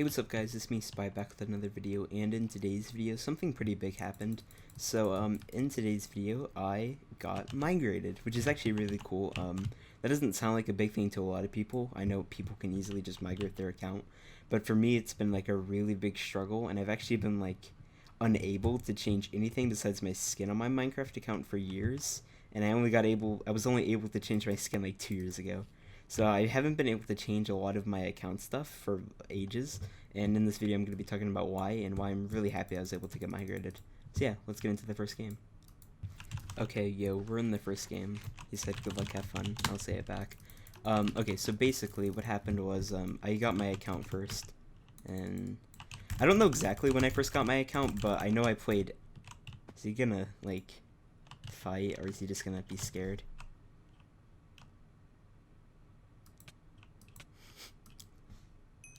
Hey, what's up guys, it's me Spy back with another video, and in today's video something pretty big happened. So in today's video I got migrated, which is actually really cool. That doesn't sound like a big thing to a lot of people. I know people can easily just migrate their account, but for me it's been like a really big struggle, and I've actually been like unable to change anything besides my skin on my Minecraft account for years, and I was only able to change my skin like 2 years ago. So I haven't been able to change a lot of my account stuff for ages, and in this video I'm going to be talking about why, and why I'm really happy I was able to get migrated. So yeah, let's get into the first game. Okay, yo, we're in the first game. He said good luck, have fun. I'll say it back. Okay, so basically what happened was I got my account first, and I don't know exactly when I first got my account, but I know I played. Is he gonna like fight, or is he just gonna be scared?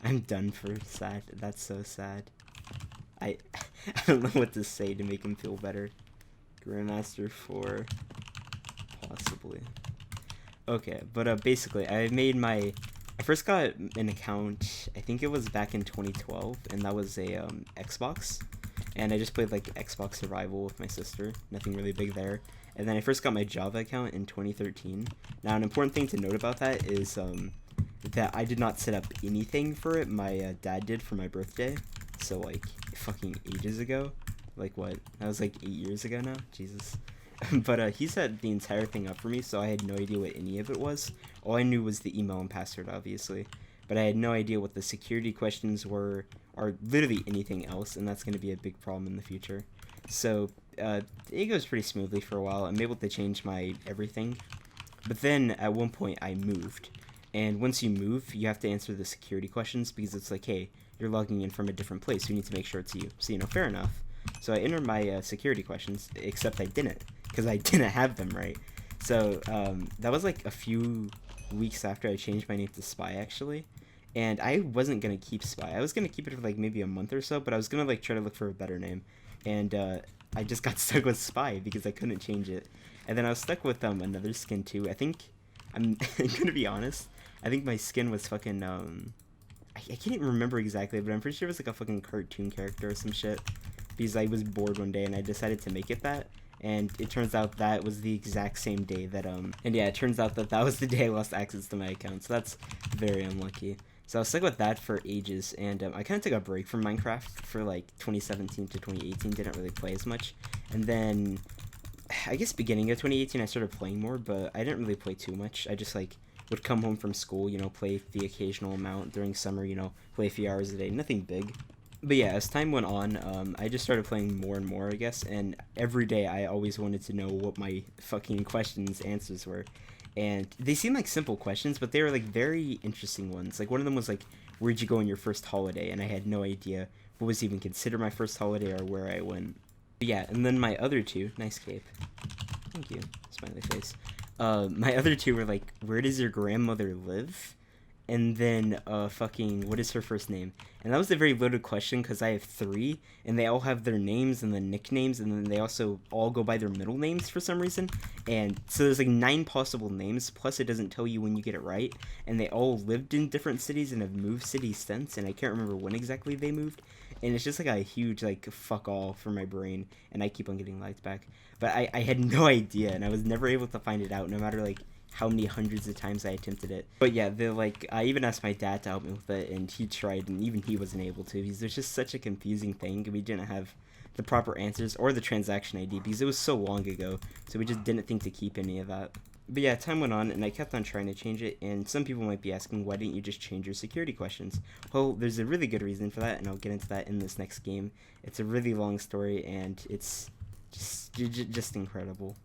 I'm done for sad. That's so sad. I don't know what to say to make him feel better. Grandmaster 4, possibly. Okay, but basically, I first got an account, I think it was back in 2012, and that was a Xbox, and I just played like Xbox Survival with my sister, nothing really big there. And then I first got my Java account in 2013. Now, an important thing to note about that is that I did not set up anything for it. My dad did for my birthday, so like fucking ages ago. Like what? That was like 8 years ago now. Jesus. But he set the entire thing up for me, so I had no idea what any of it was. All I knew was the email and password, obviously, but I had no idea what the security questions were, or literally anything else, and that's going to be a big problem in the future. So it goes pretty smoothly for a while. I'm able to change my everything, but then at one point I moved. And once you move, you have to answer the security questions, because it's like, hey, you're logging in from a different place. You need to make sure it's you. So, fair enough. So I entered my security questions, except I didn't, because I didn't have them right. So that was like a few weeks after I changed my name to Spy, actually. And I wasn't going to keep Spy. I was going to keep it for like maybe a month or so, but I was going to like try to look for a better name. And I just got stuck with Spy because I couldn't change it. And then I was stuck with another skin too. I think, I'm going to be honest, I think my skin was fucking, I can't even remember exactly, but I'm pretty sure it was like a fucking cartoon character or some shit, because I was bored one day and I decided to make it that, and it turns out that was the exact same day that, and yeah, it turns out that was the day I lost access to my account, so that's very unlucky. So I was stuck with that for ages, and I kind of took a break from Minecraft for like 2017 to 2018, didn't really play as much, and then, I guess beginning of 2018 I started playing more, but I didn't really play too much. I just like would come home from school, play the occasional amount during summer, play a few hours a day, nothing big. But yeah, as time went on, I just started playing more and more, I guess, and every day I always wanted to know what my fucking answers were. And they seemed like simple questions, but they were like very interesting ones. Like one of them was like, where'd you go on your first holiday? And I had no idea what was even considered my first holiday or where I went. But yeah, and then my other two, nice cape. Thank you, smiley face. My other two were like, where does your grandmother live? And then, fucking, what is her first name? And that was a very loaded question, because I have 3, and they all have their names and then nicknames, and then they also all go by their middle names for some reason. And so there's like 9 possible names, plus it doesn't tell you when you get it right. And they all lived in different cities and have moved cities since, and I can't remember when exactly they moved. And it's just like a huge, like, fuck all for my brain, and I keep on getting lagged back. But I had no idea, and I was never able to find it out, no matter, like, how many hundreds of times I attempted it. But yeah, I even asked my dad to help me with it, and he tried, and even he wasn't able to, because there's just such a confusing thing. We didn't have the proper answers, or the transaction ID, because it was so long ago, so we just didn't think to keep any of that. But yeah, time went on, and I kept on trying to change it, and some people might be asking, why didn't you just change your security questions? Well, there's a really good reason for that, and I'll get into that in this next game. It's a really long story, and it's just incredible.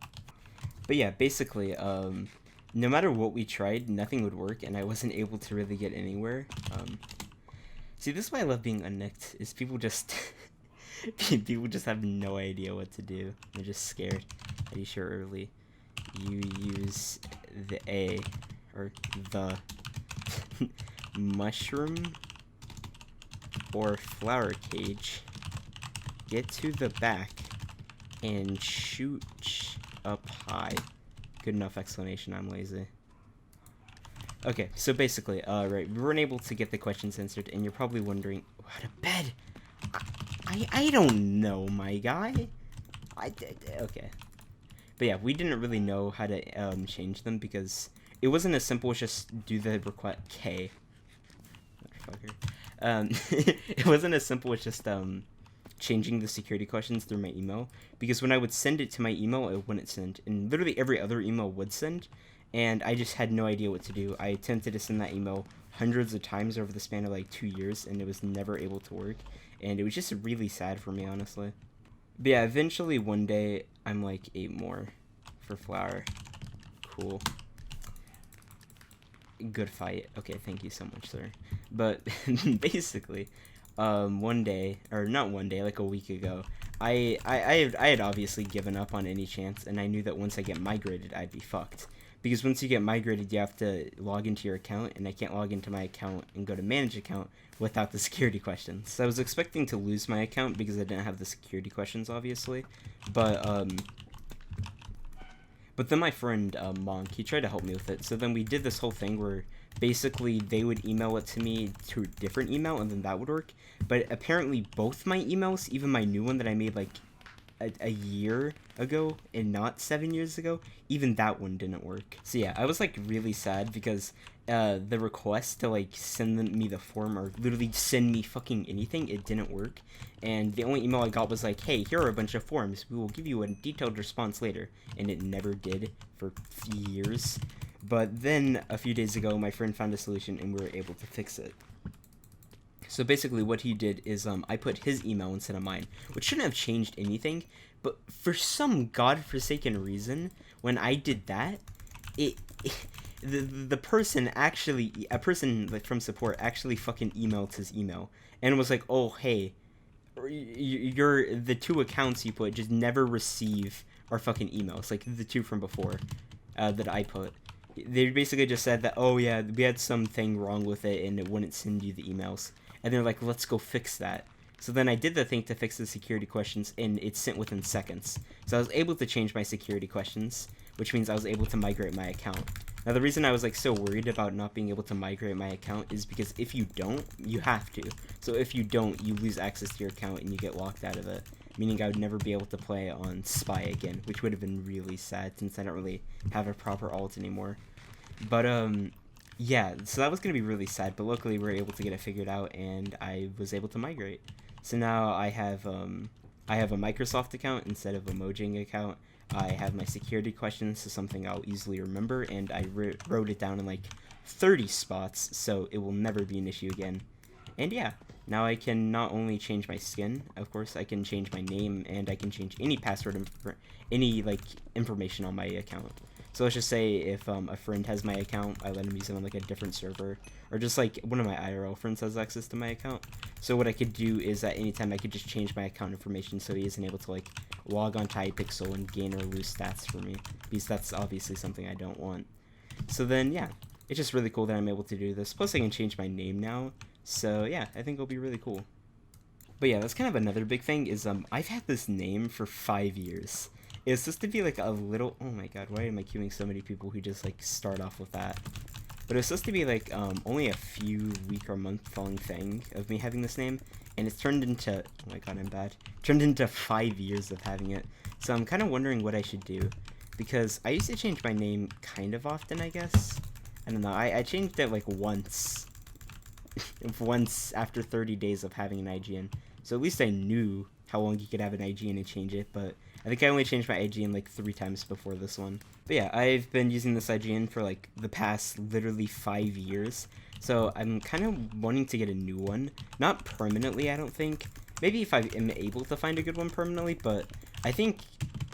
But yeah, basically, no matter what we tried, nothing would work, and I wasn't able to really get anywhere. See, this is why I love being unnicked, is people just people just have no idea what to do. They're just scared. Are you sure early? You use the A, or the mushroom or flower cage, get to the back, and shoot up high. Good enough explanation, I'm lazy. Okay, so basically, right, we weren't able to get the questions answered, and you're probably wondering, how to bed? I don't know, my guy. Okay. But yeah, we didn't really know how to change them because it wasn't as simple as just do the request K. Motherfucker. It wasn't as simple as just changing the security questions through my email, because when I would send it to my email, it wouldn't send, and literally every other email would send, and I just had no idea what to do. I attempted to send that email hundreds of times over the span of like 2 years, and it was never able to work, and it was just really sad for me, honestly. But yeah, eventually one day I'm like 8 more for flour. Cool. Good fight. Okay, thank you so much, sir. But basically, one day, or not one day, like a week ago, I had obviously given up on any chance, and I knew that once I get migrated, I'd be fucked. Because once you get migrated, you have to log into your account, and I can't log into my account and go to manage account without the security questions. So I was expecting to lose my account because I didn't have the security questions, obviously. But then my friend, Monk, he tried to help me with it. So then we did this whole thing where basically they would email it to me to a different email, and then that would work. But apparently both my emails, even my new one that I made like a year ago and not 7 years ago, even that one didn't work. So yeah, I was like really sad because the request to like send me the form or literally send me fucking anything, it didn't work. And the only email I got was like, hey, here are a bunch of forms, we will give you a detailed response later, and it never did for years. But then a few days ago, my friend found a solution and we were able to fix it. So basically what he did is I put his email instead of mine, which shouldn't have changed anything, but for some godforsaken reason, when I did that, the person actually, a person like from support actually fucking emailed his email and was like, oh, hey, the 2 accounts you put just never receive our fucking emails, like the 2 from before that I put. They basically just said that, oh yeah, we had something wrong with it and it wouldn't send you the emails. And they're like, let's go fix that. So then I did the thing to fix the security questions, and it sent within seconds. So I was able to change my security questions, which means I was able to migrate my account. Now the reason I was like so worried about not being able to migrate my account is because if you don't, you have to. So if you don't, you lose access to your account and you get locked out of it. Meaning I would never be able to play on Spy again, which would have been really sad since I don't really have a proper alt anymore. But yeah, so that was going to be really sad, but luckily we were able to get it figured out, and I was able to migrate. So now I have a Microsoft account instead of a Mojang account. I have my security questions, so something I'll easily remember, and I wrote it down in like 30 spots, so it will never be an issue again. And yeah, now I can not only change my skin, of course, I can change my name, and I can change any password, any like information on my account. So let's just say if a friend has my account, I let him use it on like a different server, or just like one of my IRL friends has access to my account. So what I could do is at any time I could just change my account information so he isn't able to like log on to Hypixel and gain or lose stats for me, because that's obviously something I don't want. So then yeah, it's just really cool that I'm able to do this. Plus I can change my name now. So yeah, I think it'll be really cool. But yeah, that's kind of another big thing is I've had this name for 5 years. It's supposed to be like a little, oh my god, why am I queuing so many people who just like start off with that? But it's supposed to be like only a few week or month long thing of me having this name, and it's turned into, oh my god, I'm bad, turned into 5 years of having it. So I'm kind of wondering what I should do, because I used to change my name kind of often, I guess. I don't know, I changed it like once. Once after 30 days of having an IGN. So at least I knew how long you could have an IGN and change it, but I think I only changed my IGN like 3 times before this one. But yeah, I've been using this IGN for like the past literally 5 years, so I'm kind of wanting to get a new one. Not permanently, I don't think. Maybe if I am able to find a good one permanently, but I think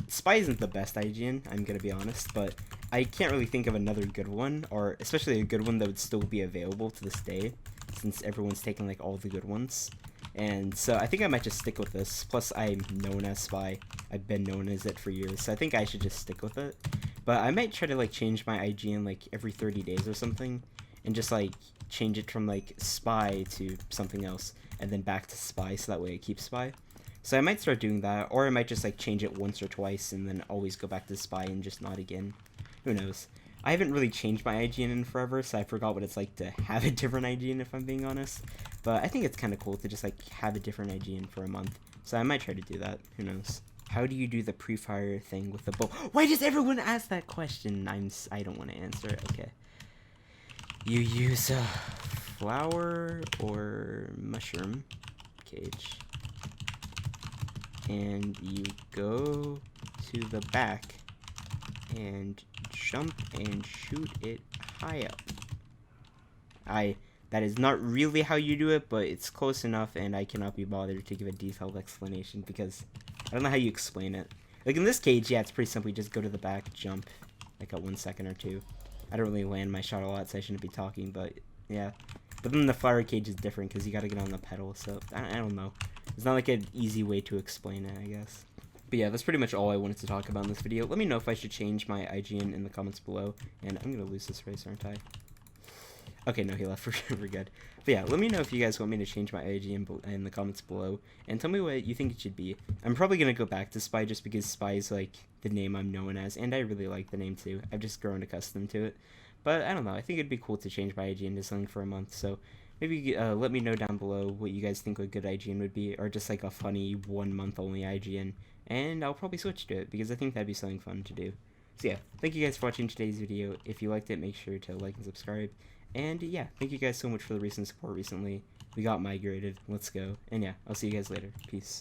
Spy isn't the best IGN, I'm gonna be honest, but I can't really think of another good one, or especially a good one that would still be available to this day, since everyone's taken like all the good ones. And so I think I might just stick with this. Plus I'm known as Spy. I've been known as it for years, so I think I should just stick with it. But I might try to like change my IGN like every 30 days or something, and just like change it from like Spy to something else, and then back to Spy, so that way I keep Spy. So I might start doing that, or I might just like change it once or twice and then always go back to Spy and just not again. Who knows? I haven't really changed my IGN in forever, so I forgot what it's like to have a different IGN, if I'm being honest. But I think it's kind of cool to just, like, have a different IGN for a month. So I might try to do that. Who knows? How do you do the pre-fire thing with the bow? Why does everyone ask that question? I don't want to answer it. Okay. You use a flower or mushroom cage. And you go to the back and jump and shoot it high up. That is not really how you do it, but it's close enough, and I cannot be bothered to give a detailed explanation because I don't know how you explain it. Like in this cage, yeah, it's pretty simple. You just go to the back, jump, like at 1 second or 2. I don't really land my shot a lot, so I shouldn't be talking, but yeah. But then the flower cage is different because you gotta get on the pedal, so I don't know. It's not like an easy way to explain it, I guess. But yeah, that's pretty much all I wanted to talk about in this video. Let me know if I should change my IGN in the comments below. And I'm gonna lose this race, aren't I? Okay, no, he left. We're good. But yeah, let me know if you guys want me to change my IGN in the comments below. And tell me what you think it should be. I'm probably gonna go back to Spy just because Spy is like the name I'm known as. And I really like the name too. I've just grown accustomed to it. But I don't know. I think it'd be cool to change my IGN to something for a month. So maybe let me know down below what you guys think a good IGN would be. Or just like a funny 1 month only IGN. And I'll probably switch to it because I think that'd be something fun to do. So yeah, thank you guys for watching today's video. If you liked it, make sure to like and subscribe. And yeah, thank you guys so much for the recent support recently. We got migrated. Let's go. And yeah, I'll see you guys later. Peace.